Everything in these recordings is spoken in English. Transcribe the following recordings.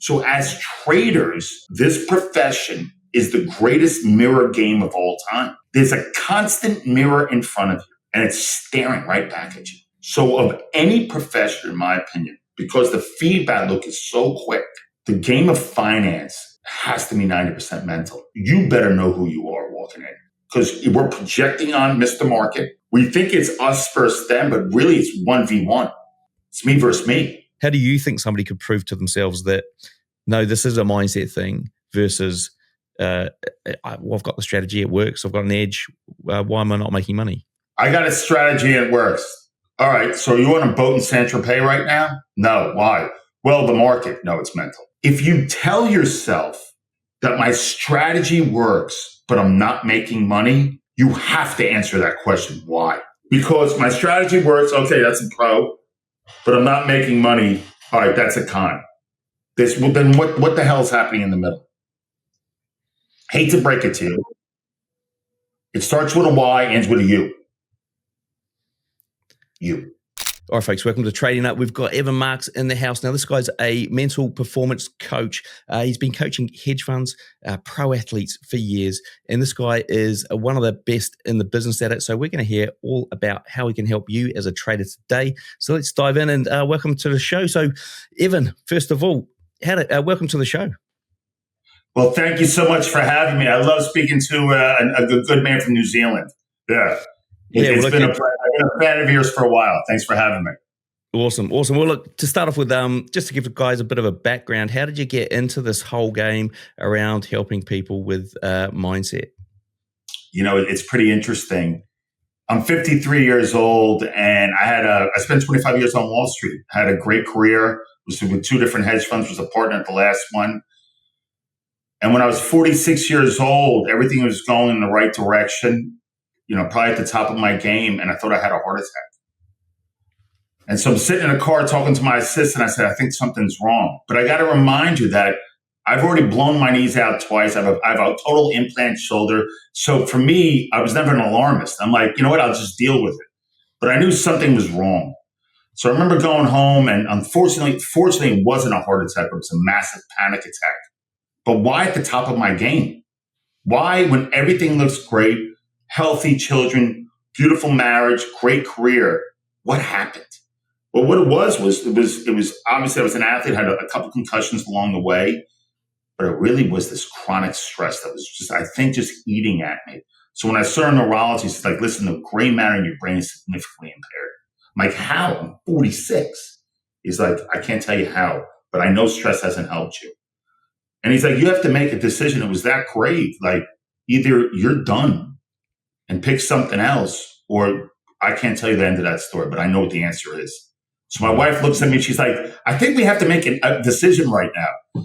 So as traders, this profession is the greatest mirror game of all time. There's a constant mirror in front of you, and it's staring right back at you. So of any profession, in my opinion, because the feedback loop is so quick, the game of finance has to be 90% mental. You better know who you are walking in, because we're projecting on Mr. Market. We think it's us versus them, but really it's 1v1. It's me versus me. How do you think somebody could prove to themselves that, no, this is a mindset thing versus, I've got the strategy, it works, I've got an edge, why am I not making money? I got a strategy, it works. All right, so you on a boat in Saint-Tropez right now? No, why? Well, the market. No, it's mental. If you tell yourself that my strategy works, but I'm not making money, you have to answer that question. Why? Because my strategy works, okay, that's a pro, but I'm not making money. All right, that's a con. Then what the hell is happening in the middle? Hate to break it to you. It starts with a Y, ends with a U. You. All right, folks, welcome to Trading Up. We've got Evan Marks in the house. Now, this guy's a mental performance coach. He's been coaching hedge funds, pro athletes for years, and this guy is one of the best in the business at it. So we're going to hear all about how he can help you as a trader today. So let's dive in and welcome to the show. So, Evan, first of all, welcome to the show. Well, thank you so much for having me. I love speaking to a good man from New Zealand. Yeah. I've been a fan of yours for a while. Thanks for having me. Awesome. Well, look, to start off with, just to give the guys a bit of a background, how did you get into this whole game around helping people with mindset? You know, it's pretty interesting. I'm 53 years old, and I spent 25 years on Wall Street. I had a great career. Was with two different hedge funds. Was a partner at the last one. And when I was 46 years old, everything was going in the right direction. You know, probably at the top of my game, and I thought I had a heart attack. And so I'm sitting in a car talking to my assistant. I said, I think something's wrong. But I got to remind you that I've already blown my knees out twice. I have a total implant shoulder. So for me, I was never an alarmist. I'm like, you know what? I'll just deal with it. But I knew something was wrong. So I remember going home, and fortunately, it wasn't a heart attack. It was a massive panic attack. But why at the top of my game? Why, when everything looks great, healthy children, beautiful marriage, great career, what happened? Well, what it was obviously I was an athlete, had a couple concussions along the way, but it really was this chronic stress that was just eating at me. So when I saw a neurologist, he's like, listen, the gray matter in your brain is significantly impaired. I'm like, how? I'm 46. He's like, I can't tell you how, but I know stress hasn't helped you. And he's like, you have to make a decision. It was that grave. Like, either you're done and pick something else, or I can't tell you the end of that story, but I know what the answer is. So my wife looks at me, she's like, I think we have to make a decision right now.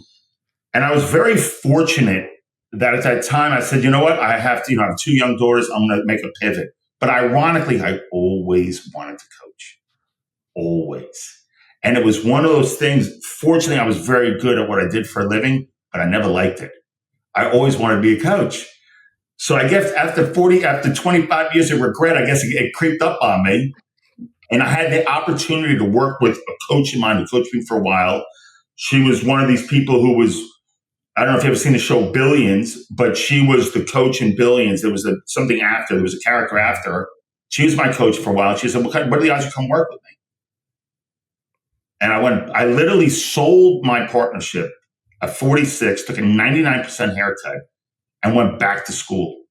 And I was very fortunate that at that time I said, you know what, I have to, I have two young daughters, I'm going to make a pivot. But ironically, I always wanted to coach. Always. And it was one of those things, fortunately, I was very good at what I did for a living, but I never liked it. I always wanted to be a coach. So I guess after 25 years of regret, I guess it creeped up on me. And I had the opportunity to work with a coach of mine who coached me for a while. She was one of these people who was, I don't know if you've ever seen the show Billions, but she was the coach in Billions. There was there was a character after her. She was my coach for a while. She said, what are the odds you come work with me? And I literally sold my partnership at 46, took a 99% haircut, and went back to school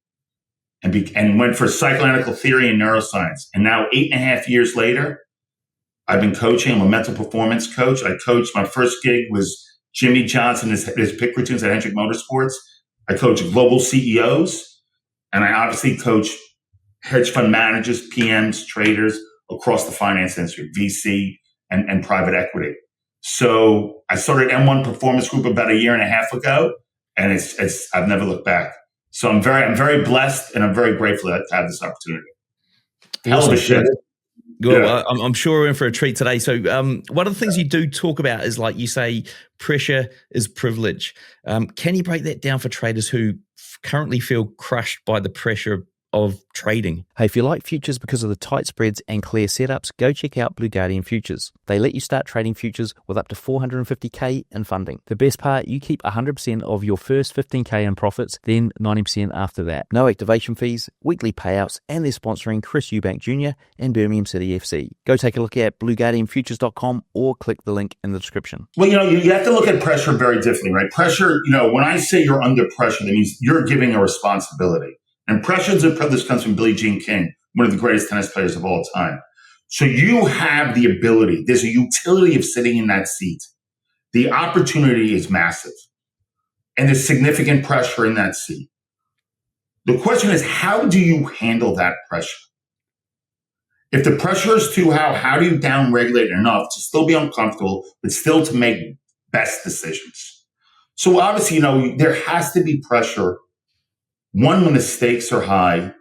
and went for psychoanalytical theory and neuroscience. And now 8.5 years later, I've been coaching. I'm a mental performance coach. I coached, my first gig was Jimmy Johnson, his pick routines at Hendrick Motorsports. I coach global CEOs, and I obviously coach hedge fund managers, PMs, traders across the finance industry, VC and private equity. So I started M1 Performance Group about 1.5 years ago. And I've never looked back. So I'm very blessed, and I'm very grateful to have this opportunity. Hell of a shit. Well, yeah. I'm sure we're in for a treat today. So one of the things you do talk about is, like you say, pressure is privilege. Can you break that down for traders who currently feel crushed by the pressure of trading. Hey, if you like futures because of the tight spreads and clear setups, go check out Blue Guardian Futures. They let you start trading futures with up to $450K in funding. The best part, you keep 100% of your first $15K in profits, then 90% after that. No activation fees, weekly payouts, and they're sponsoring Chris Eubank Jr. and Birmingham City FC. Go take a look at blueguardianfutures.com or click the link in the description. Well, you have to look at pressure very differently, right? Pressure, when I say you're under pressure, that means you're giving a responsibility. And pressure is a privilege comes from Billie Jean King, one of the greatest tennis players of all time. So you have the ability, there's a utility of sitting in that seat. The opportunity is massive. And there's significant pressure in that seat. The question is, how do you handle that pressure? If the pressure is too high, how do you downregulate enough to still be uncomfortable, but still to make best decisions? So obviously, there has to be pressure. One, when the stakes are high,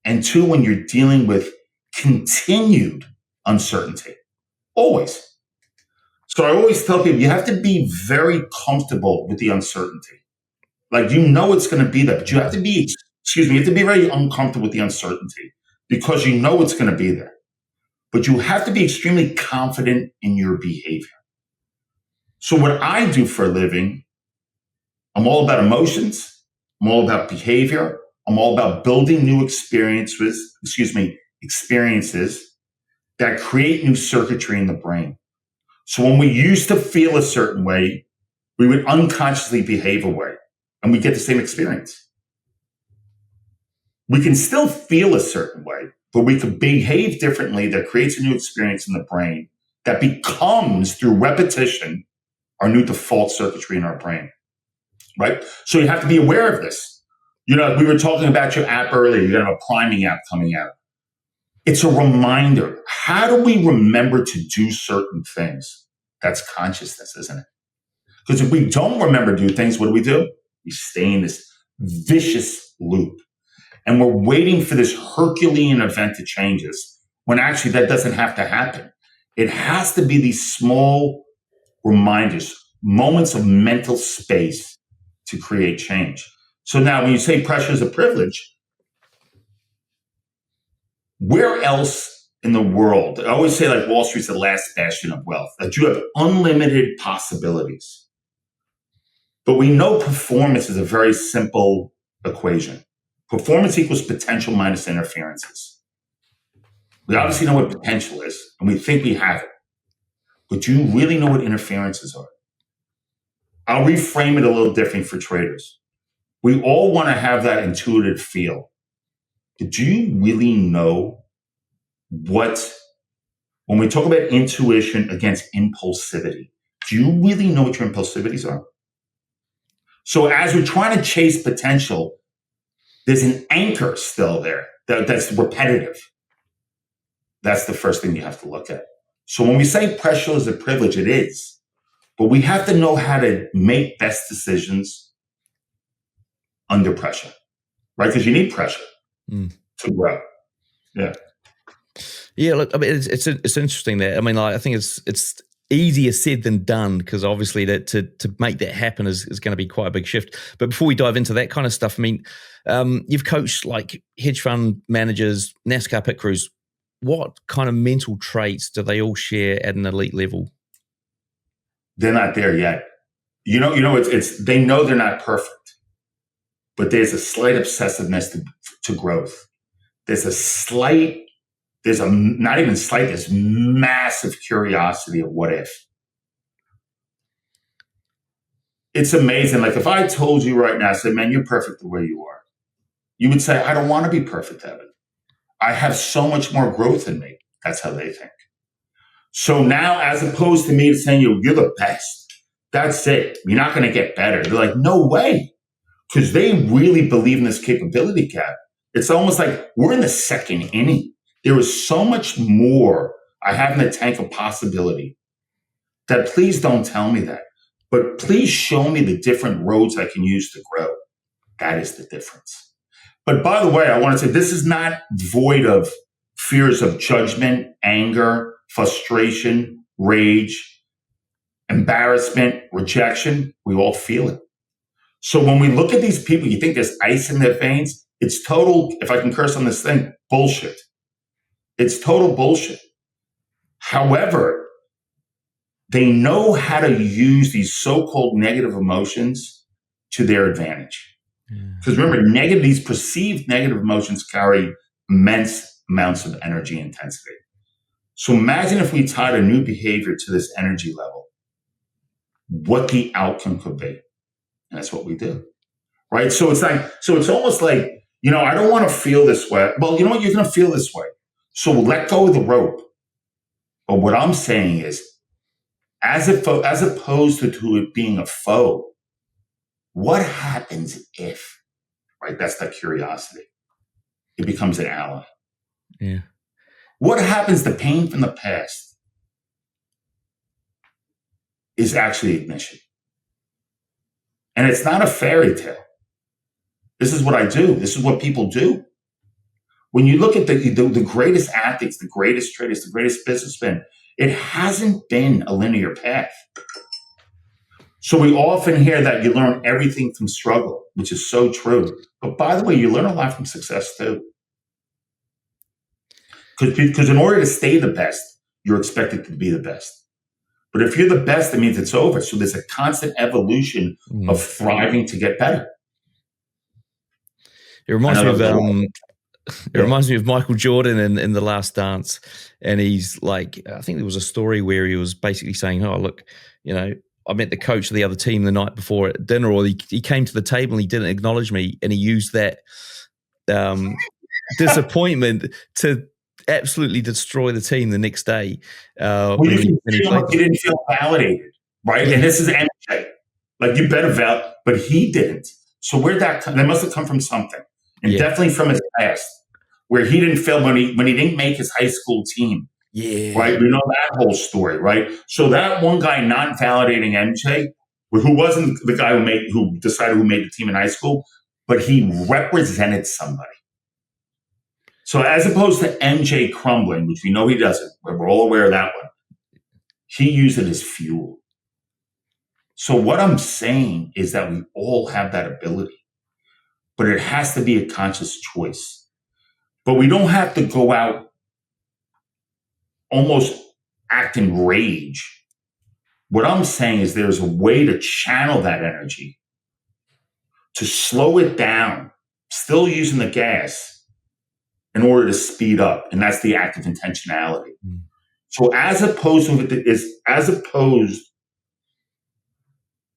and two, when you're dealing with continued uncertainty. Always. So I always tell people, you have to be very comfortable with the uncertainty. Like, it's going to be there, but you have to be, you have to be very uncomfortable with the uncertainty because it's going to be there. But you have to be extremely confident in your behavior. So what I do for a living, I'm all about emotions. I'm all about behavior. I'm all about building new experiences that create new circuitry in the brain. So when we used to feel a certain way, we would unconsciously behave a way, and we get the same experience. We can still feel a certain way, but we could behave differently that creates a new experience in the brain that becomes, through repetition, our new default circuitry in our brain. Right? So you have to be aware of this. We were talking about your app earlier. You have a priming app coming out. It's a reminder. How do we remember to do certain things? That's consciousness, isn't it? Because if we don't remember to do things, what do? We stay in this vicious loop. And we're waiting for this Herculean event to change us, when actually that doesn't have to happen. It has to be these small reminders, moments of mental space to create change. So now when you say pressure is a privilege, where else in the world, I always say like Wall Street's the last bastion of wealth, that you have unlimited possibilities. But we know performance is a very simple equation. Performance equals potential minus interferences. We obviously know what potential is, and we think we have it. But do you really know what interferences are? I'll reframe it a little different for traders. We all want to have that intuitive feel. But do you really know when we talk about intuition against impulsivity, do you really know what your impulsivities are? So as we're trying to chase potential, there's an anchor still there that's repetitive. That's the first thing you have to look at. So when we say pressure is a privilege, it is. But we have to know how to make best decisions under pressure, right? Because you need pressure to grow. Yeah. Yeah. Look, I mean, it's interesting that. I mean, I think it's easier said than done, because obviously that to make that happen is going to be quite a big shift. But before we dive into that kind of stuff, I mean, you've coached like hedge fund managers, NASCAR pit crews. What kind of mental traits do they all share at an elite level? They're not there yet. It's they know they're not perfect, but there's a slight obsessiveness to growth. There's massive curiosity of what if. It's amazing. Like if I told you right now, I said, man, you're perfect the way you are. You would say, I don't want to be perfect, Evan. I have so much more growth in me. That's how they think. So now, as opposed to me saying, you're the best, that's it. You're not going to get better. They're like, no way. Because they really believe in this capability gap. It's almost like we're in the second inning. There is so much more I have in the tank of possibility that please don't tell me that. But please show me the different roads I can use to grow. That is the difference. But by the way, I want to say this is not void of fears of judgment, anger, frustration, rage, embarrassment, rejection. We all feel it. So when we look at these people, you think there's ice in their veins. It's total, if I can curse on this thing, bullshit. It's total bullshit. However, they know how to use these so-called negative emotions to their advantage. Because remember, these perceived negative emotions carry immense amounts of energy intensity. So imagine if we tied a new behavior to this energy level, what the outcome could be. And that's what we do. Right? So it's almost like, I don't want to feel this way. Well, you know what? You're going to feel this way. So let go of the rope. But what I'm saying is, as opposed to it being a foe, what happens if, right? That's the curiosity. It becomes an ally. Yeah. What happens? The pain from the past is actually ignition. And it's not a fairy tale. This is what I do. This is what people do. When you look at the greatest athletes, the greatest traders, the greatest businessmen, it hasn't been a linear path. So we often hear that you learn everything from struggle, which is so true. But by the way, you learn a lot from success too. Because in order to stay the best, you're expected to be the best. But if you're the best, it means it's over. So there's a constant evolution of thriving to get better. It reminds me of Michael Jordan in The Last Dance. And he's like, I think there was a story where he was basically saying, oh, look, I met the coach of the other team the night before at dinner, or he came to the table and he didn't acknowledge me. And he used that disappointment to absolutely destroy the team the next day. You didn't feel validated, right? Yeah. And this is MJ. Like, you better validate, but he didn't. So where'd that come? That must have come from something. And definitely from his past, where he didn't feel when he didn't make his high school team. Yeah. Right. We know that whole story, right? So that one guy not validating MJ, who wasn't the guy who decided who made the team in high school, but he represented somebody. So as opposed to MJ crumbling, which we know he doesn't, we're all aware of that one, he used it as fuel. So what I'm saying is that we all have that ability, but it has to be a conscious choice. But we don't have to go out almost act in rage. What I'm saying is there's a way to channel that energy, to slow it down, still using the gas in order to speed up. And that's the act of intentionality. So as opposed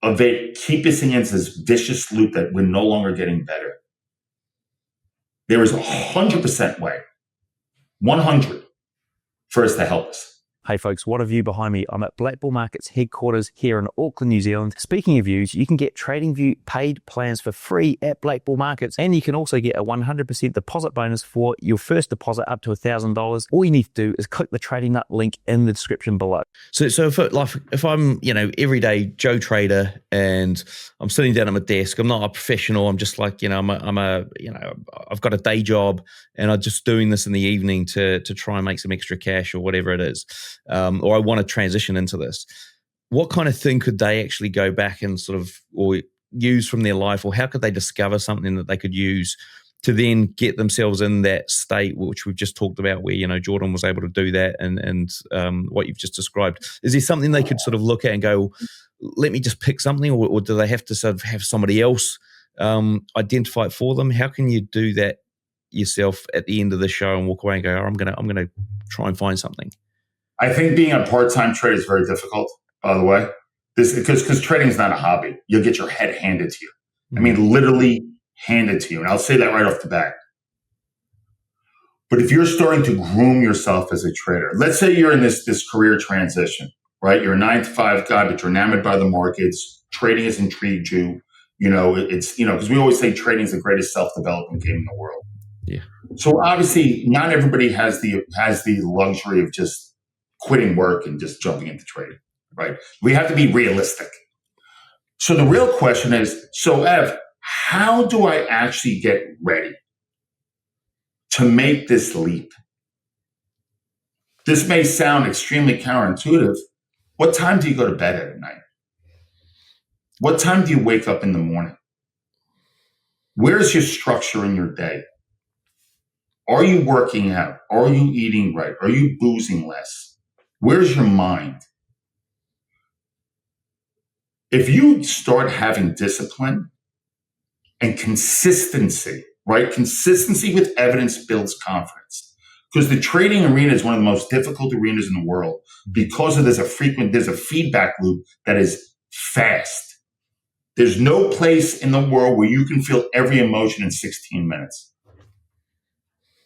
of it keep us against this vicious loop that we're no longer getting better, there is 100% way, 100 for us to help us. Hey folks, what a view behind me. I'm at Black Bull Markets headquarters here in Auckland, New Zealand. Speaking of views, you can get TradingView paid plans for free at Black Bull Markets, and you can also get a 100% deposit bonus for your first deposit up to $1,000. All you need to do is click the Trading Nut link in the description below. So if I'm, everyday Joe trader and I'm sitting down at my desk, I'm not a professional. I'm just like, I've got a day job and I'm just doing this in the evening to try and make some extra cash or whatever it is. Or I want to transition into this. What kind of thing could they actually go back and or use from their life, or how could they discover something that they could use to then get themselves in that state, which we've just talked about, where, Jordan was able to do that and what you've just described? Is there something they could look at and go, let me just pick something, or do they have to have somebody else identify it for them? How can you do that yourself at the end of the show and walk away and go, I'm gonna try and find something? I think being a part-time trader is very difficult, by the way, because trading is not a hobby. You'll get your head handed to you. I mean, literally handed to you. And I'll say that right off the bat. But if you're starting to groom yourself as a trader, let's say you're in this career transition, right? You're a 9-to-5 guy, but you're enamored by the markets. Trading has intrigued you. Because we always say trading is the greatest self-development game in the world. Yeah. So obviously, not everybody has the luxury of just quitting work and just jumping into trading, right? We have to be realistic. So the real question is, Ev, how do I actually get ready to make this leap? This may sound extremely counterintuitive. What time do you go to bed at night? What time do you wake up in the morning? Where's your structure in your day? Are you working out? Are you eating right? Are you boozing less? Where's your mind? If you start having discipline and consistency, right? Consistency with evidence builds confidence. Because the trading arena is one of the most difficult arenas in the world because there's a feedback loop that is fast. There's no place in the world where you can feel every emotion in 16 minutes.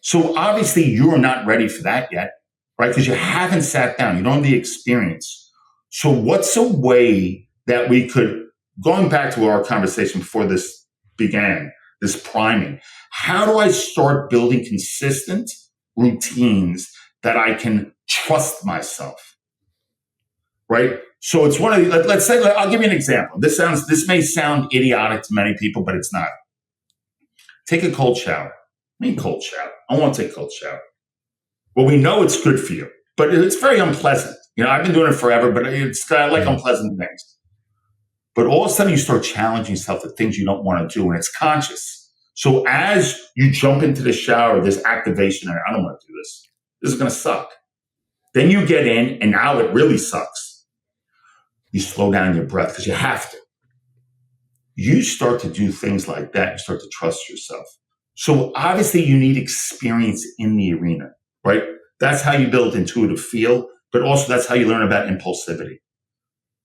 So obviously you're not ready for that yet, right? Because you haven't sat down. You don't have the experience. So what's a way that we could, going back to our conversation before this began, this priming, how do I start building consistent routines that I can trust myself, right? So it's one of the, let's say, I'll give you an example. This may sound idiotic to many people, but it's not. Take a cold shower. I mean, cold shower. I want to take a cold shower. Well, we know it's good for you, but it's very unpleasant. I've been doing it forever, but I like unpleasant things. But all of a sudden you start challenging yourself to things you don't want to do, and it's conscious. So as you jump into the shower, there's activation. I don't want to do this. This is going to suck. Then you get in, and now it really sucks. You slow down your breath because you have to. You start to do things like that. You start to trust yourself. So obviously you need experience in the arena, right? That's how you build intuitive feel, but also that's how you learn about impulsivity.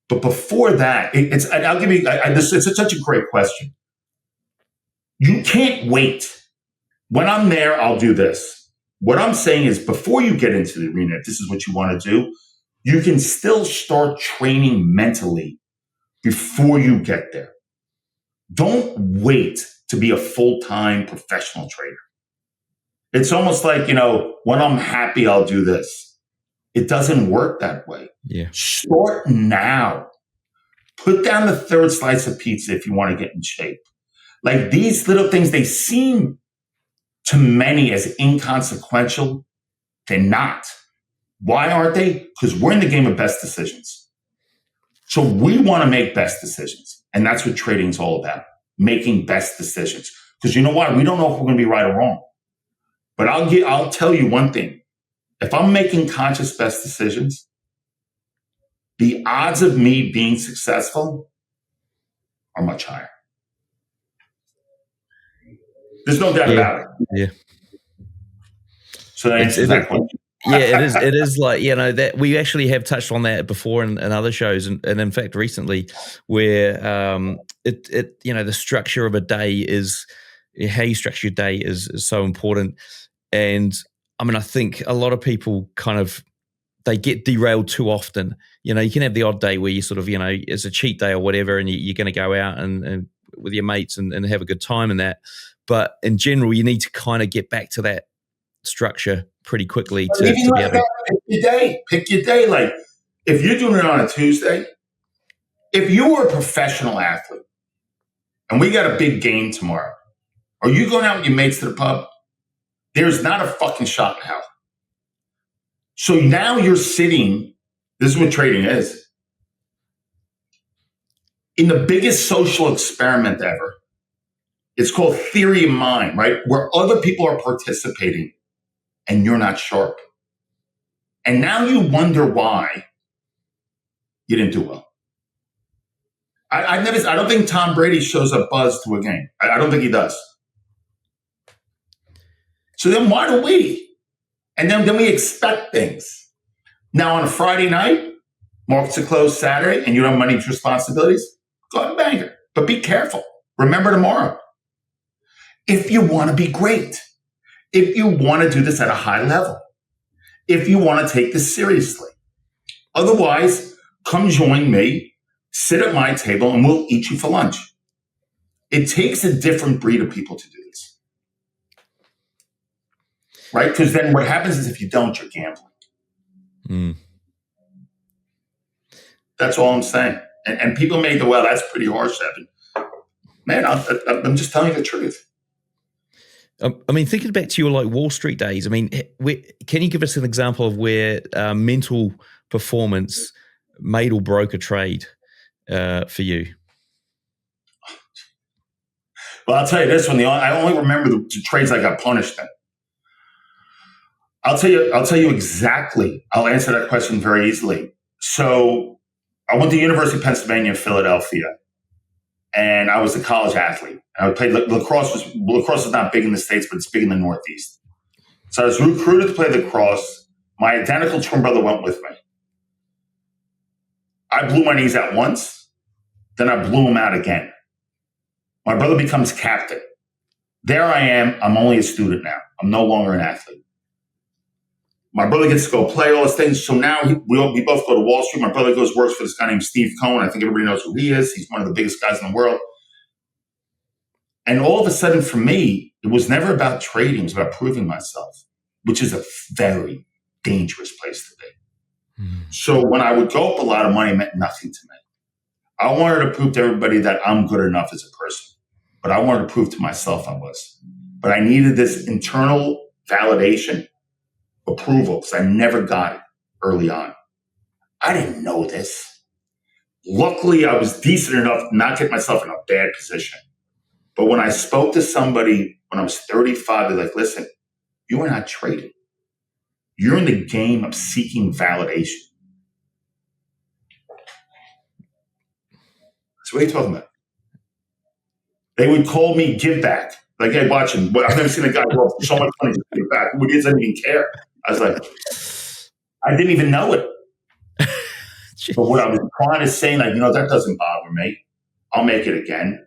But before that, I'll give you, it's such a great question. You can't wait. When I'm there, I'll do this. What I'm saying is before you get into the arena, if this is what you want to do, you can still start training mentally before you get there. Don't wait to be a full-time professional trader. It's almost like, when I'm happy, I'll do this. It doesn't work that way. Yeah. Start now. Put down the third slice of pizza if you want to get in shape. Like these little things, they seem to many as inconsequential. They're not. Why aren't they? Because we're in the game of best decisions. So we want to make best decisions. And that's what trading is all about, making best decisions. Because you know what? We don't know if we're going to be right or wrong. But I'll tell you one thing. If I'm making conscious best decisions, the odds of me being successful are much higher. There's no doubt about it. Yeah. So that answers that question. Yeah, it is like, that we actually have touched on that before in other shows. And in fact, recently where the structure of a day is, how you structure your day is so important. And I mean, I think a lot of people they get derailed too often. You can have the odd day where you sort of, it's a cheat day or whatever, and you're going to go out and with your mates and have a good time and that. But in general, you need to kind of get back to that structure pretty quickly to be able to pick your day. Like if you're doing it on a Tuesday, if you were a professional athlete and we got a big game tomorrow, are you going out with your mates to the pub? There's not a fucking shot in hell. So now you're sitting, this is what trading is, in the biggest social experiment ever. It's called theory of mind, right? Where other people are participating and you're not sharp. And now you wonder why you didn't do well. I don't think Tom Brady shows up buzzed to a game. I don't think he does. So then why do we? And then we expect things. Now on a Friday night, markets are closed Saturday, and you don't have money responsibilities, go ahead and bang it. But be careful. Remember tomorrow. If you want to be great, if you want to do this at a high level, if you want to take this seriously. Otherwise, come join me, sit at my table, and we'll eat you for lunch. It takes a different breed of people to do this. Right? Because then what happens is if you don't, you're gambling. Mm. That's all I'm saying. And people may go, well, that's pretty harsh, Evan. Man, I'm just telling you the truth. I mean, thinking back to your Wall Street days, I mean, can you give us an example of where mental performance made or broke a trade for you? Well, I'll tell you this one. I only remember the trades I got punished in. I'll tell you exactly. I'll answer that question very easily. So I went to University of Pennsylvania in Philadelphia, and I was a college athlete. I played lacrosse. Lacrosse is not big in the States, but it's big in the Northeast. So I was recruited to play lacrosse. My identical twin brother went with me. I blew my knees out once, then I blew them out again. My brother becomes captain. There I am. I'm only a student now. I'm no longer an athlete. My brother gets to go play all those things. So now we both go to Wall Street. My brother works for this guy named Steve Cohen. I think everybody knows who he is. He's one of the biggest guys in the world. And all of a sudden for me, it was never about trading. It was about proving myself, which is a very dangerous place to be. So when I would go up a lot of money, it meant nothing to me. I wanted to prove to everybody that I'm good enough as a person, but I wanted to prove to myself I was. But I needed this internal validation, approval, because I never got it early on. I didn't know this. Luckily, I was decent enough to not get myself in a bad position. But when I spoke to somebody when I was 35, they're like, listen, you are not trading. You're in the game of seeking validation. So what are you talking about? They would call me give back. Like, hey, watch him. I've never seen a guy go so much money to give back. Who doesn't even care? I was like, I didn't even know it. But what I was trying to say, like, that doesn't bother me. I'll make it again.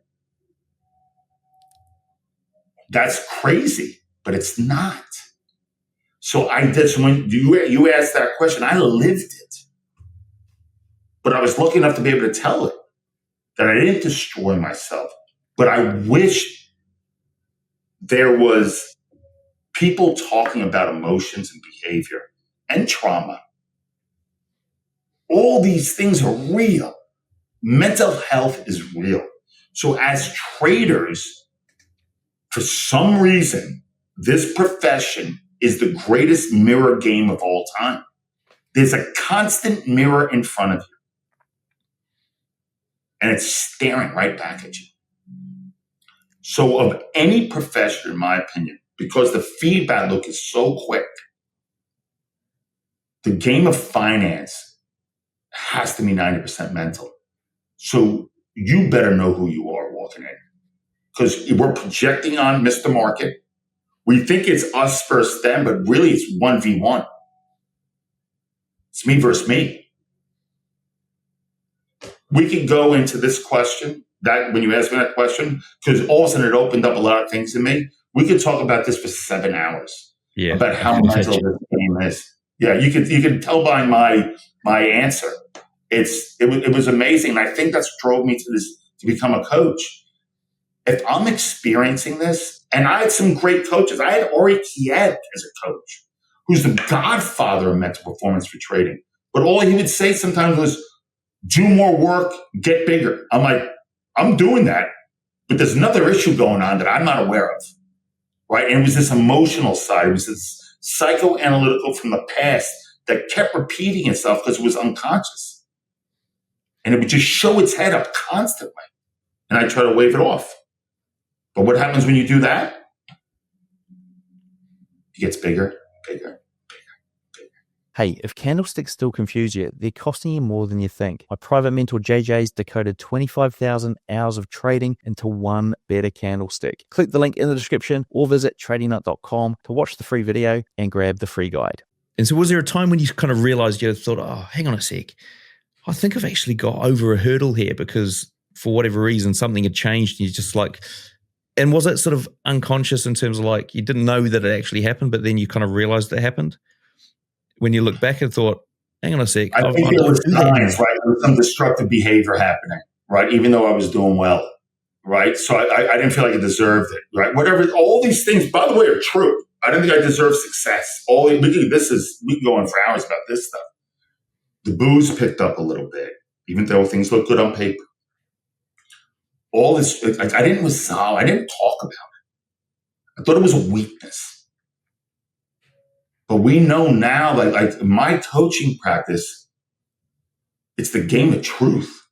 That's crazy, but it's not. So I did. So when you asked that question, I lived it. But I was lucky enough to be able to tell it, that I didn't destroy myself. But I wish there was people talking about emotions and behavior and trauma. All these things are real. Mental health is real. So as traders, for some reason, this profession is the greatest mirror game of all time. There's a constant mirror in front of you. And it's staring right back at you. So of any profession, in my opinion, because the feedback loop is so quick, the game of finance has to be 90% mental. So you better know who you are walking in. Because we're projecting on Mr. Market. We think it's us versus them, but really it's 1v1. It's me versus me. We could go into this question, that when you asked me that question, because all of a sudden it opened up a lot of things in me. We could talk about this for 7 hours. Yeah, about how mental this game is. Yeah, you can tell by my answer. It was amazing. And I think that's drove me to become a coach. If I'm experiencing this, and I had some great coaches. I had Ori Kied as a coach, who's the godfather of mental performance for trading. But all he would say sometimes was, do more work, get bigger. I'm like, I'm doing that, but there's another issue going on that I'm not aware of, right? And it was this emotional side. It was this psychoanalytical from the past that kept repeating itself because it was unconscious. And it would just show its head up constantly. And I try to wave it off. But what happens when you do that? It gets bigger, bigger. Hey, if candlesticks still confuse you, they're costing you more than you think. My private mentor JJ's decoded 25,000 hours of trading into one better candlestick. Click the link in the description or visit tradingnut.com to watch the free video and grab the free guide. And so was there a time when you kind of realized, you thought, oh, hang on a sec, I think I've actually got over a hurdle here because for whatever reason, something had changed and you just like, and was it sort of unconscious in terms of like, you didn't know that it actually happened, but then you kind of realized it happened? When you look back and thought, hang on a sec. I think there was signs, right? There was some destructive behavior happening, right? Even though I was doing well, right? So I didn't feel like I deserved it, right? Whatever, all these things, by the way, are true. I didn't think I deserved success. We can go on for hours about this stuff. The booze picked up a little bit, even though things look good on paper. All this, I didn't resolve. I didn't talk about it. I thought it was a weakness. But we know now, like my coaching practice, it's the game of truth.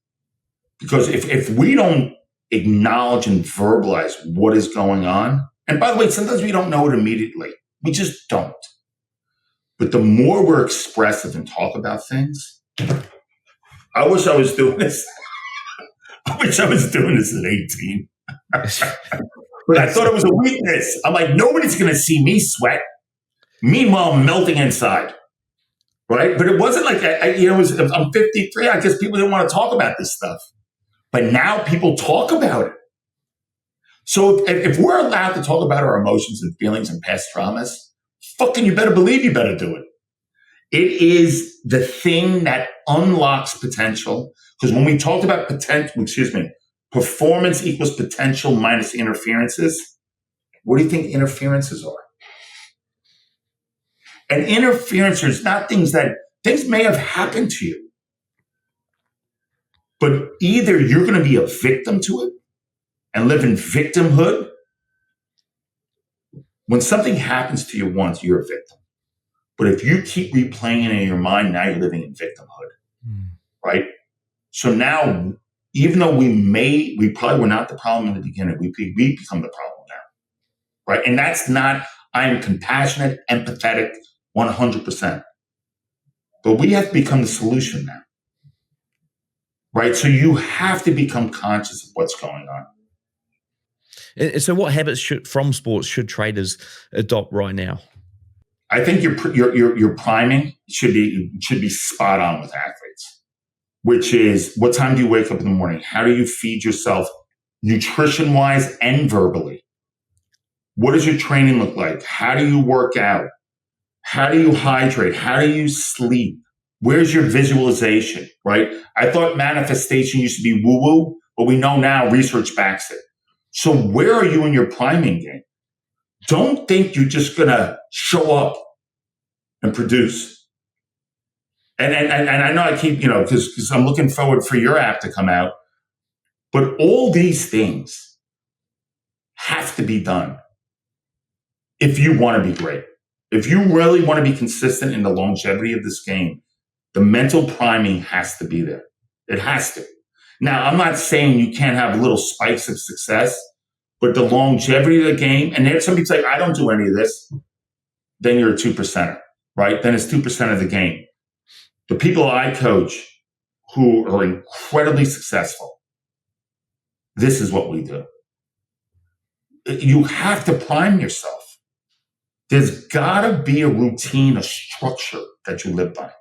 Because if we don't acknowledge and verbalize what is going on. And by the way, sometimes we don't know it immediately. We just don't. But the more we're expressive and talk about things, I wish I was doing this. I wish I was doing this at 18. But I thought it was a weakness. I'm like, nobody's going to see me sweat. Meanwhile, I'm melting inside. Right? But it wasn't like, I'm 53. I guess people didn't want to talk about this stuff. But now people talk about it. So if we're allowed to talk about our emotions and feelings and past traumas, fucking you better believe you better do it. It is the thing that unlocks potential. Because when we talked about performance equals potential minus interferences, what do you think interferences are? And interferences are not things may have happened to you. But either you're going to be a victim to it and live in victimhood. When something happens to you once, you're a victim. But if you keep replaying it in your mind, now you're living in victimhood, right? So now, even though we probably were not the problem in the beginning, we become the problem now, right? And that's not, I am compassionate, empathetic, 100%. But we have to become the solution now, right? So you have to become conscious of what's going on. And so what habits from sports should traders adopt right now? I think your priming should be spot on with athletes, which is, what time do you wake up in the morning? How do you feed yourself nutrition wise and verbally? What does your training look like? How do you work out? How do you hydrate? How do you sleep? Where's your visualization, right? I thought manifestation used to be woo-woo, but we know now research backs it. So where are you in your priming game? Don't think you're just going to show up and produce. And I know I keep, because I'm looking forward for your app to come out. But all these things have to be done if you want to be great. If you really want to be consistent in the longevity of this game, the mental priming has to be there. It has to. Now, I'm not saying you can't have little spikes of success, but the longevity of the game, and there's some people say, I don't do any of this, then you're a 2%er, right? Then it's 2% of the game. The people I coach who are incredibly successful, this is what we do. You have to prime yourself. There's got to be a routine, a structure that you live by.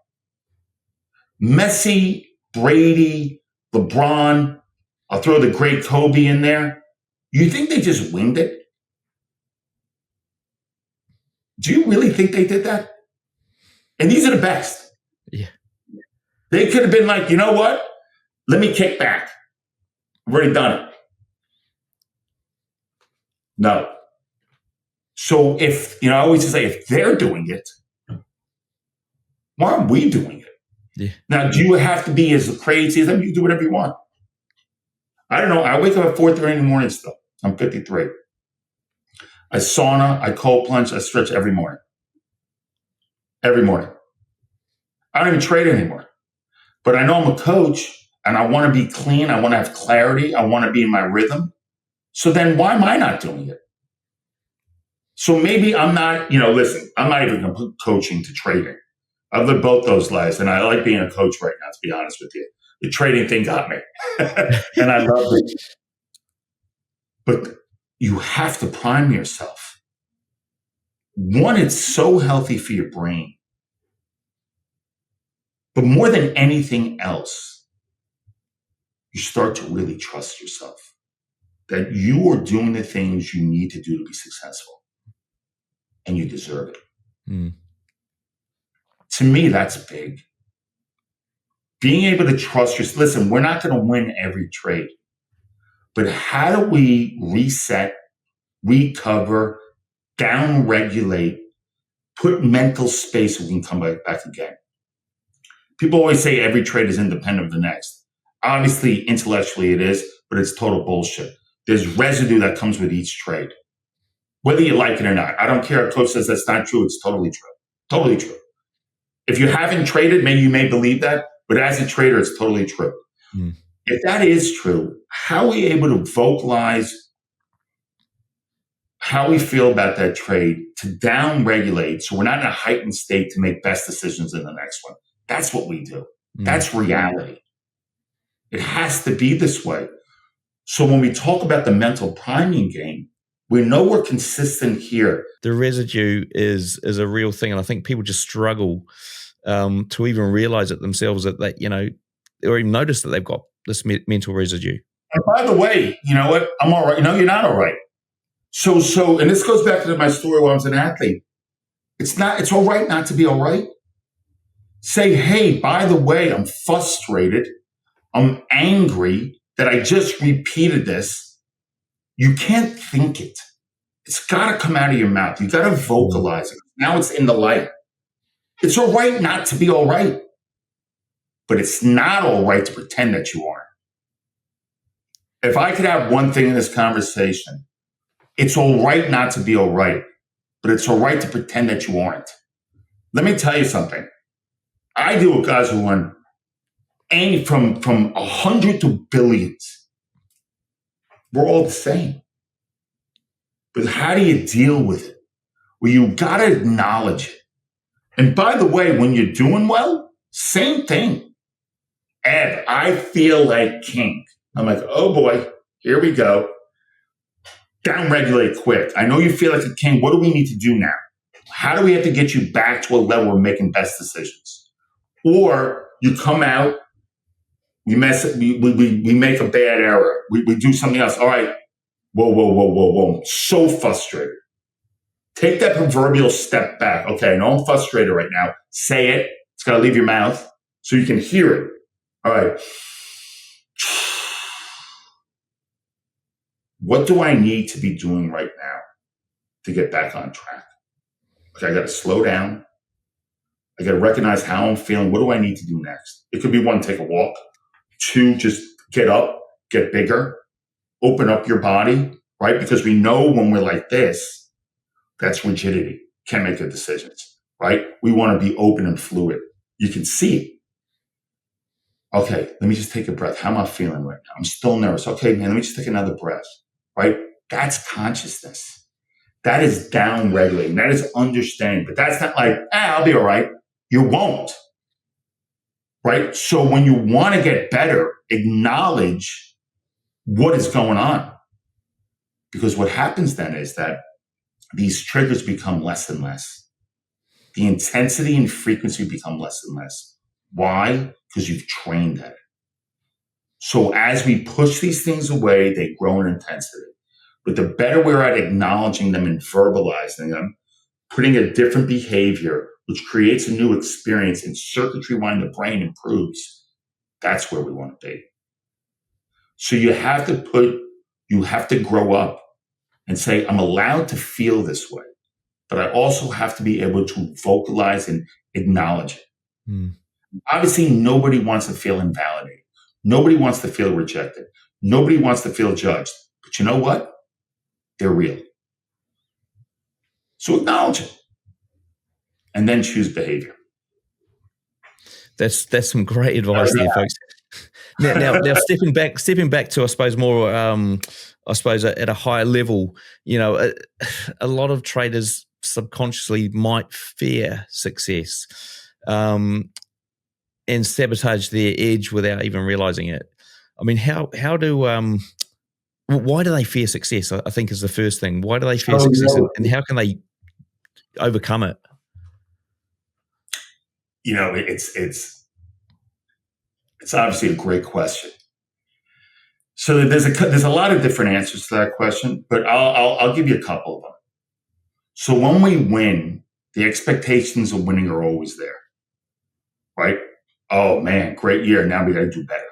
Messi, Brady, LeBron, I'll throw the great Kobe in there. You think they just winged it? Do you really think they did that? And these are the best. Yeah. They could have been like, you know what? Let me kick back. I've already done it. No. So I always say, if they're doing it, why aren't we doing it? Yeah. Now, do you have to be as crazy as them? You do whatever you want. I don't know. I wake up at 4:30 in the morning still. I'm 53. I sauna, I cold plunge, I stretch every morning. Every morning. I don't even trade anymore. But I know I'm a coach and I want to be clean. I want to have clarity. I want to be in my rhythm. So then why am I not doing it? So maybe I'm not, listen, I'm not even coaching to trading. I've lived both those lives, and I like being a coach right now, to be honest with you. The trading thing got me, and I love it. But you have to prime yourself. One, it's so healthy for your brain. But more than anything else, you start to really trust yourself that you are doing the things you need to do to be successful. And you deserve it. Mm. To me, that's big. Being able to trust yourself. Listen, we're not going to win every trade. But how do we reset, recover, down-regulate, put mental space so we can come back again? People always say every trade is independent of the next. Obviously, intellectually it is, but it's total bullshit. There's residue that comes with each trade. Whether you like it or not. I don't care if a coach says that's not true. It's totally true. Totally true. If you haven't traded, maybe you may believe that, but as a trader, it's totally true. Mm. If that is true, how are we able to vocalize how we feel about that trade to down regulate so we're not in a heightened state to make best decisions in the next one? That's what we do. That's reality. It has to be this way. So when we talk about the mental priming game, we know we're consistent here. The residue is a real thing, and I think people just struggle to even realize it themselves that you know, or even notice that they've got this mental residue. And by the way, you know what? I'm all right. No, you're not all right. So, and this goes back to my story when I was an athlete. It's all right not to be all right. Say, hey, by the way, I'm frustrated. I'm angry that I just repeated this. You can't think it. It's got to come out of your mouth. You got to vocalize it. Now it's in the light. It's all right not to be all right, but it's not all right to pretend that you aren't. If I could have one thing in this conversation, it's all right not to be all right, but it's all right to pretend that you aren't. Let me tell you something. I deal with guys who run from 100 to billions. We're all the same. But how do you deal with it? Well, you got to acknowledge it. And by the way, when you're doing well, same thing. Ed, I feel like king. I'm like, oh boy, here we go. Down-regulate quick. I know you feel like a king. What do we need to do now? How do we have to get you back to a level where we're making best decisions? Or you come out, we mess it, we make a bad error. We do something else. All right. Whoa. I'm so frustrated. Take that proverbial step back. Okay, I know I'm frustrated right now. Say it. It's got to leave your mouth so you can hear it. All right. What do I need to be doing right now to get back on track? Okay, I got to slow down. I got to recognize how I'm feeling. What do I need to do next? It could be 1, take a walk. 2, just get up, get bigger, open up your body, right? Because we know when we're like this, that's rigidity. Can't make good decisions, right? We want to be open and fluid. You can see it. Okay, let me just take a breath. How am I feeling right now? I'm still nervous. Okay, man, let me just take another breath, right? That's consciousness. That is down regulating. That is understanding. But that's not like, I'll be all right. You won't, right? So when you want to get better, acknowledge what is going on. Because what happens then is that these triggers become less and less. The intensity and frequency become less and less. Why? Because you've trained at it. So as we push these things away, they grow in intensity. But the better we're at acknowledging them and verbalizing them, putting a different behavior, which creates a new experience and circuitry when the brain improves, that's where we want to be. So you have to grow up and say, I'm allowed to feel this way, but I also have to be able to vocalize and acknowledge it. Obviously, nobody wants to feel invalidated. Nobody wants to feel rejected. Nobody wants to feel judged. But you know what? They're real. So acknowledge it and then choose behavior. That's some great advice there, folks. Now stepping back to, I suppose, more, at a higher level, you know, a lot of traders subconsciously might fear success and sabotage their edge without even realizing it. I mean, why do they fear success? I think is the first thing. Why do they fear success, and how can they overcome it? You know, it's obviously a great question. So there's a lot of different answers to that question, but I'll give you a couple of them. So when we win, the expectations of winning are always there, right? Oh man, great year. Now we got to do better.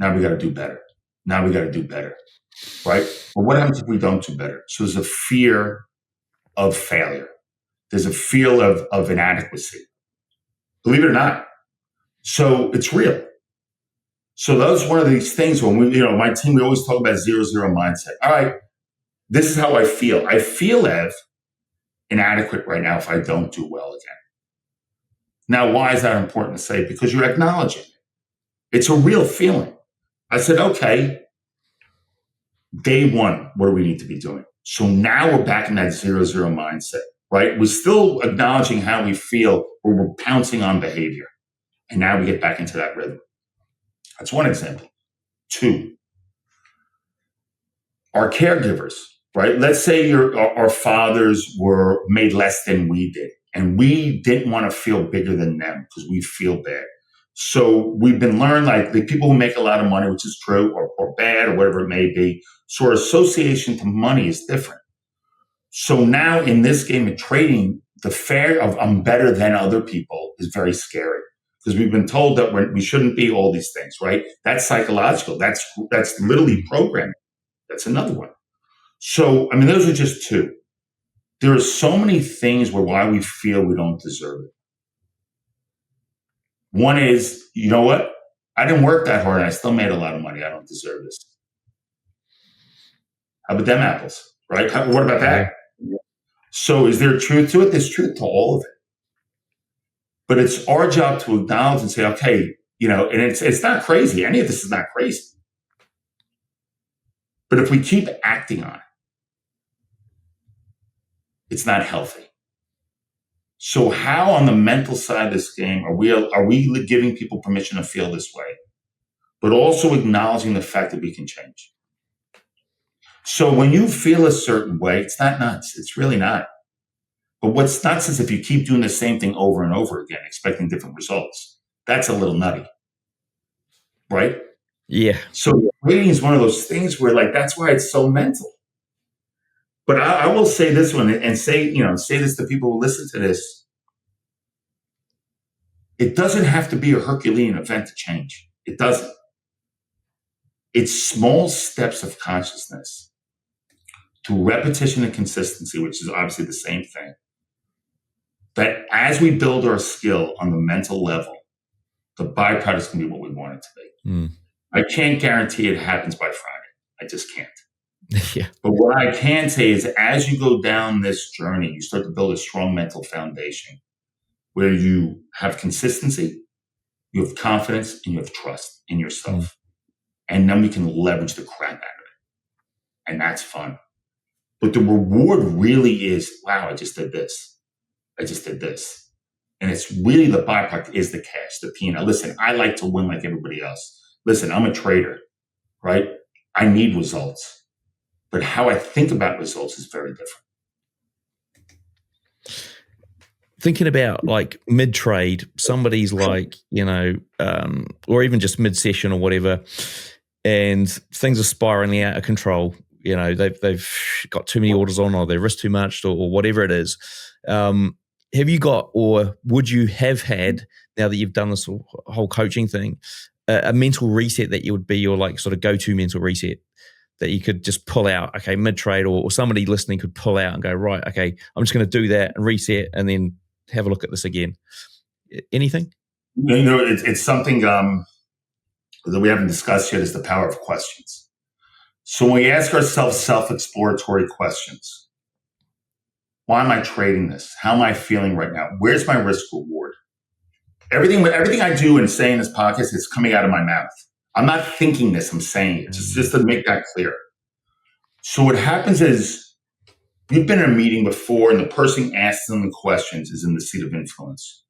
Now we got to do better. Now we got to do better, right? But what happens if we don't do better? So there's a fear of failure. There's a fear of inadequacy. Believe it or not. So it's real. So that's one of these things when my team, we always talk about 0-0 mindset. All right, this is how I feel. I feel inadequate right now if I don't do well again. Now, why is that important to say? Because you're acknowledging it. It's a real feeling. I said, okay, day one, what do we need to be doing? So now we're back in that 0-0 mindset, right? We're still acknowledging how we feel, but we're pouncing on behavior. And now we get back into that rhythm. That's one example. Two, our caregivers, right? Let's say our fathers were made less than we did, and we didn't want to feel bigger than them because we feel bad. So we've been learned, like the people who make a lot of money, which is true, or bad, or whatever it may be. So our association to money is different. So now in this game of trading, the fear of I'm better than other people is very scary because we've been told that we shouldn't be all these things, right? That's psychological. That's literally programming. That's another one. So, I mean, those are just two. There are so many things why we feel we don't deserve it. One is, you know what? I didn't work that hard and I still made a lot of money. I don't deserve this. How about them apples, right? What about that? Yeah. So is there truth to it? There's truth to all of it. But it's our job to acknowledge and say, okay, and it's not crazy. Any of this is not crazy. But if we keep acting on it, it's not healthy. So how on the mental side of this game are we giving people permission to feel this way, but also acknowledging the fact that we can change? So when you feel a certain way, it's not nuts. It's really not. But what's nuts is if you keep doing the same thing over and over again, expecting different results. That's a little nutty, right? Yeah. So trading is one of those things where, like, that's why it's so mental. But I will say this one and say this to people who listen to this. It doesn't have to be a Herculean event to change. It doesn't. It's small steps of consciousness through repetition and consistency, which is obviously the same thing. That as we build our skill on the mental level, the byproduct can be what we want it to be. Mm. I can't guarantee it happens by Friday. I just can't. Yeah. But what I can say is as you go down this journey, you start to build a strong mental foundation where you have consistency, you have confidence, and you have trust in yourself. Mm. And then we can leverage the crap out of it. And that's fun. But the reward really is, wow, I just did this. I just did this. And it's really the byproduct is the cash, the P&L. Listen, I like to win like everybody else. Listen, I'm a trader, right? I need results. But how I think about results is very different. Thinking about like mid-trade, somebody's like, or even just mid-session or whatever, and things are spiraling out of control. They've got too many orders on, or they risk too much, or whatever it is. Have you got, or would you have had, now that you've done this whole coaching thing, a mental reset that you would be your like sort of go-to mental reset that you could just pull out, okay, mid-trade, or somebody listening could pull out and go, right, okay, I'm just going to do that and reset and then have a look at this again. Anything? It's something that we haven't discussed yet is the power of questions. So when we ask ourselves self-exploratory questions, why am I trading this? How am I feeling right now? Where's my risk reward? Everything I do and say in this podcast is coming out of my mouth. I'm not thinking this, I'm saying it, just to make that clear. So what happens is you've been in a meeting before and the person asking the questions is in the seat of influence.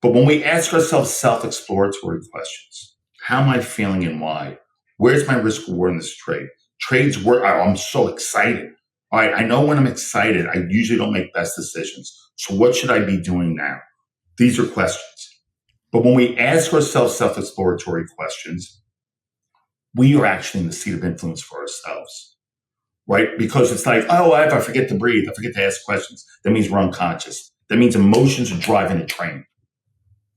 But when we ask ourselves self-exploratory questions, how am I feeling and why? Where's my risk reward in this trade? Trades where I'm so excited. All right, I know when I'm excited, I usually don't make best decisions. So what should I be doing now? These are questions. But when we ask ourselves self-exploratory questions, we are actually in the seat of influence for ourselves, right? Because it's like, oh, if I forget to breathe, I forget to ask questions. That means we're unconscious. That means emotions are driving the train.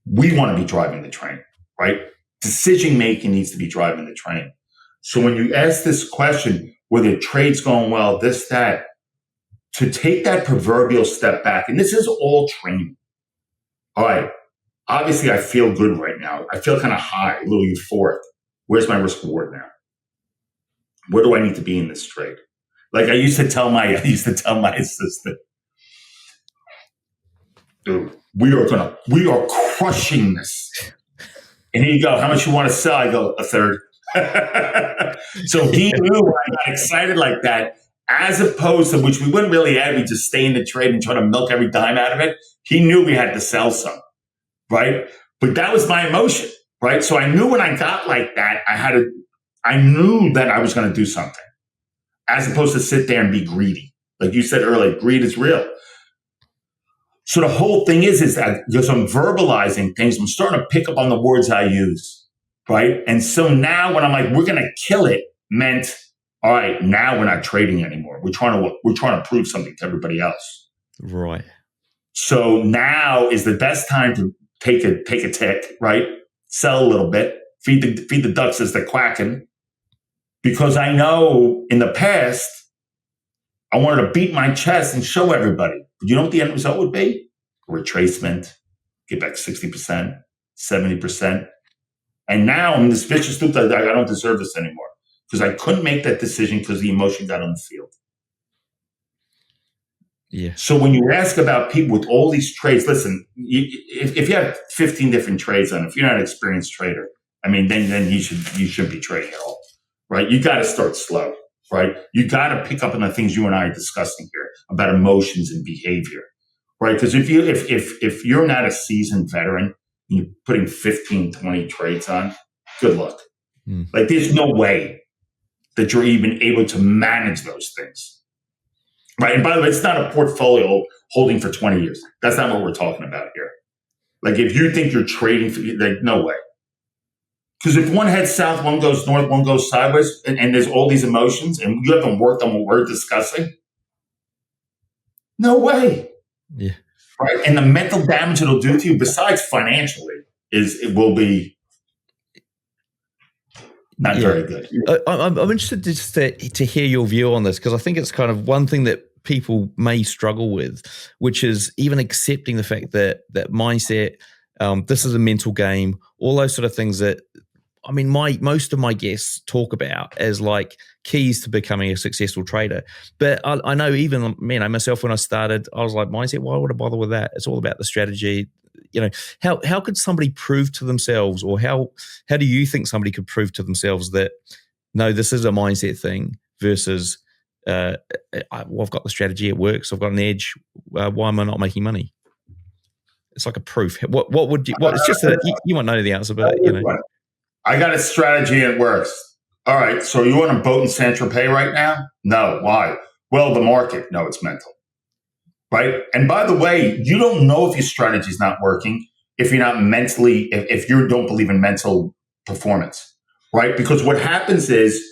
We want to be driving the train, right? Decision-making needs to be driving the train. So when you ask this question, whether the trade's going well, this, that, to take that proverbial step back, and this is all training. All right. Obviously, I feel good right now. I feel kind of high, a little euphoric. Where's my risk reward now? Where do I need to be in this trade? Like I used to tell my assistant, dude, we are crushing this. And he'd go, how much you want to sell? I go, a third. So he knew when I got excited like that, as opposed to, which we wouldn't really add, we just stay in the trade and try to milk every dime out of it. He knew we had to sell some, right? But that was my emotion, right? So I knew when I got like that, I knew that I was going to do something, as opposed to sit there and be greedy. Like you said earlier, greed is real. So the whole thing is that because I'm verbalizing things, I'm starting to pick up on the words I use, right? And so now when I'm like, we're going to kill it, meant, all right, now we're not trading anymore. We're trying to prove something to everybody else. Right. So now is the best time to take a tick, right? Sell a little bit, feed the ducks as they're quacking. Because I know in the past, I wanted to beat my chest and show everybody. But you know what the end result would be? A retracement, get back 60%, 70%. And now I'm in this vicious loop that I don't deserve this anymore because I couldn't make that decision because the emotion got on the field. Yeah. So when you ask about people with all these trades, listen, if you have 15 different trades on, if you're not an experienced trader, I mean, then you shouldn't be trading at all, right? You got to start slow. Right? You got to pick up on the things you and I are discussing here about emotions and behavior, right? Because if you're not a seasoned veteran and you're putting 15, 20 trades on, good luck. Like there's no way that you're even able to manage those things, right? And by the way, it's not a portfolio holding for 20 years. That's not what we're talking about here. Like if you think you're trading, like no way. Because if one heads south, one goes north, one goes sideways, and there's all these emotions, and you haven't worked on what we're discussing, no way. Yeah. Right? And the mental damage it'll do to you, besides financially, it will be not very good. I'm interested just to hear your view on this, because I think it's kind of one thing that people may struggle with, which is even accepting the fact that mindset, this is a mental game, all those sort of things that, I mean, most of my guests talk about as like keys to becoming a successful trader. But I know even myself, when I started, I was like, mindset, why would I bother with that? It's all about the strategy. You know, how could somebody prove to themselves, or how do you think somebody could prove to themselves that, no, this is a mindset thing versus, I've got the strategy, it works, I've got an edge, why am I not making money? It's like a proof. It's just that you might know the answer, but you know. I got a strategy and it works. All right. So you on a boat in Saint-Tropez right now? No. Why? Well, the market. No, it's mental. Right. And by the way, you don't know if your strategy is not working if you're not mentally, if you don't believe in mental performance. Right. Because what happens is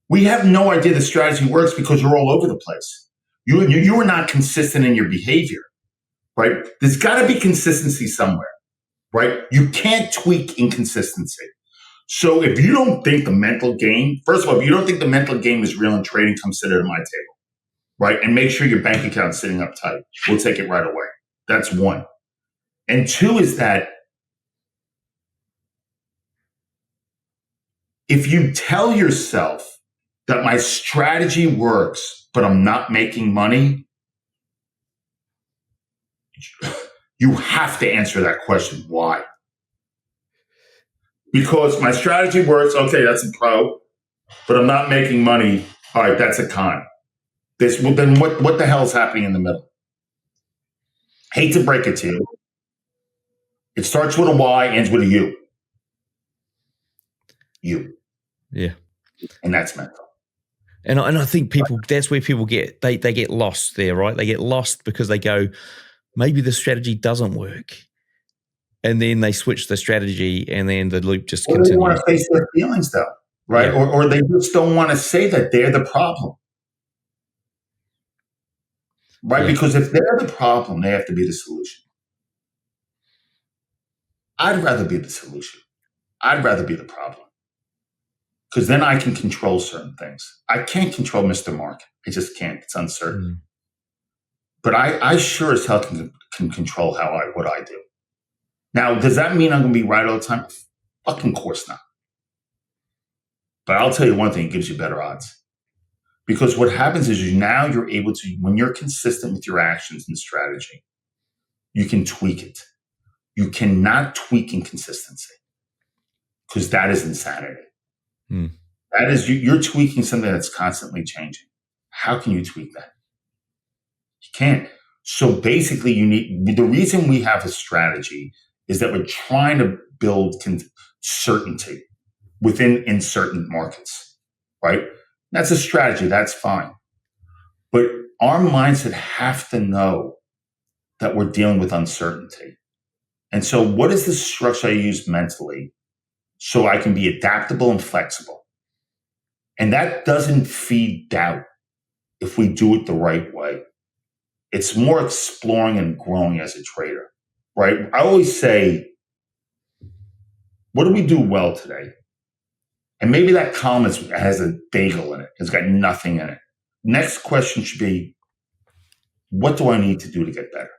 we have no idea the strategy works because you're all over the place. You are not consistent in your behavior. Right. There's got to be consistency somewhere. Right. You can't tweak inconsistency. So if you don't think the mental game, first of all, if you don't think the mental game is real in trading, come sit at my table, right? And make sure your bank account's sitting up tight. We'll take it right away. That's one. And two is that if you tell yourself that my strategy works, but I'm not making money, you have to answer that question. Why? Because my strategy works, okay, that's a pro, but I'm not making money. All right, that's a con. Then what the hell is happening in the middle? Hate to break it to you. It starts with a Y, ends with a U. You. Yeah. And that's mental. And I think that's where people get, they get lost there, right? They get lost because they go, maybe the strategy doesn't work. And then they switch the strategy, and then the loop just continues. They don't want to face their feelings, though, right? Yeah. Or they just don't want to say that they're the problem, right? Yeah. Because if they're the problem, they have to be the solution. I'd rather be the solution. I'd rather be the problem, because then I can control certain things. I can't control Mr. Market. I just can't. It's uncertain. But I sure as hell can control what I do. Now, does that mean I'm going to be right all the time? Fucking course not. But I'll tell you one thing, it gives you better odds. Because what happens is now you're able to, when you're consistent with your actions and strategy, you can tweak it. You cannot tweak inconsistency. because that is insanity. Hmm. That is, you're tweaking something that's constantly changing. How can you tweak that? You can't. So basically, the reason we have a strategy is that we're trying to build certainty in certain markets, right? That's a strategy. That's fine. But our mindset have to know that we're dealing with uncertainty. And so what is the structure I use mentally so I can be adaptable and flexible? And that doesn't feed doubt if we do it the right way. It's more exploring and growing as a trader, right? I always say, what do we do well today? And maybe that column has a bagel in it. It's got nothing in it. Next question should be, what do I need to do to get better?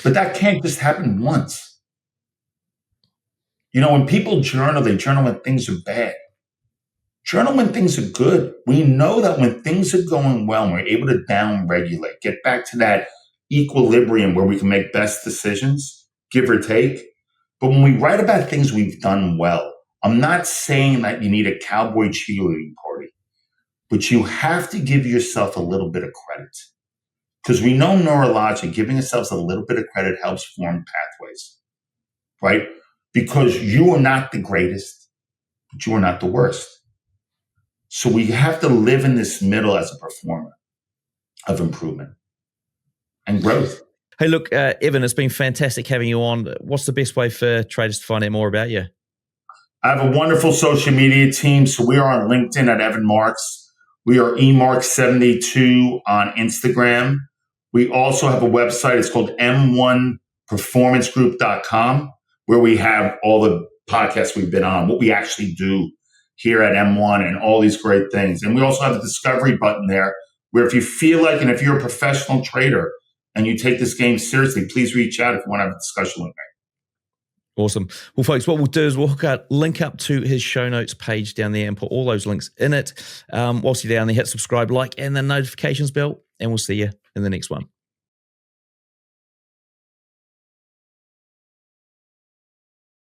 But that can't just happen once. When people journal, they journal when things are bad. Journal when things are good. We know that when things are going well, and we're able to down-regulate, get back to that equilibrium where we can make best decisions, give or take. But when we write about things we've done well, I'm not saying that you need a cowboy cheerleading party, but you have to give yourself a little bit of credit. Because we know neurologically, giving ourselves a little bit of credit helps form pathways, right? Because you are not the greatest, but you are not the worst. So we have to live in this middle as a performer of improvement and growth. Hey, look, Evan, it's been fantastic having you on. What's the best way for traders to find out more about you? I have a wonderful social media team. So we are on LinkedIn at Evan Marks. We are emark72 on Instagram. We also have a website. It's called m1performancegroup.com, where we have all the podcasts we've been on, what we actually do here at M1 and all these great things. And we also have a discovery button there where if you feel like, and if you're a professional trader and you take this game seriously, please reach out if you want to have a discussion with me. Awesome. Well, folks, what we'll do is we'll link up to his show notes page down there and put all those links in it. Whilst you're down there, hit subscribe, like, and the notifications bell, and we'll see you in the next one.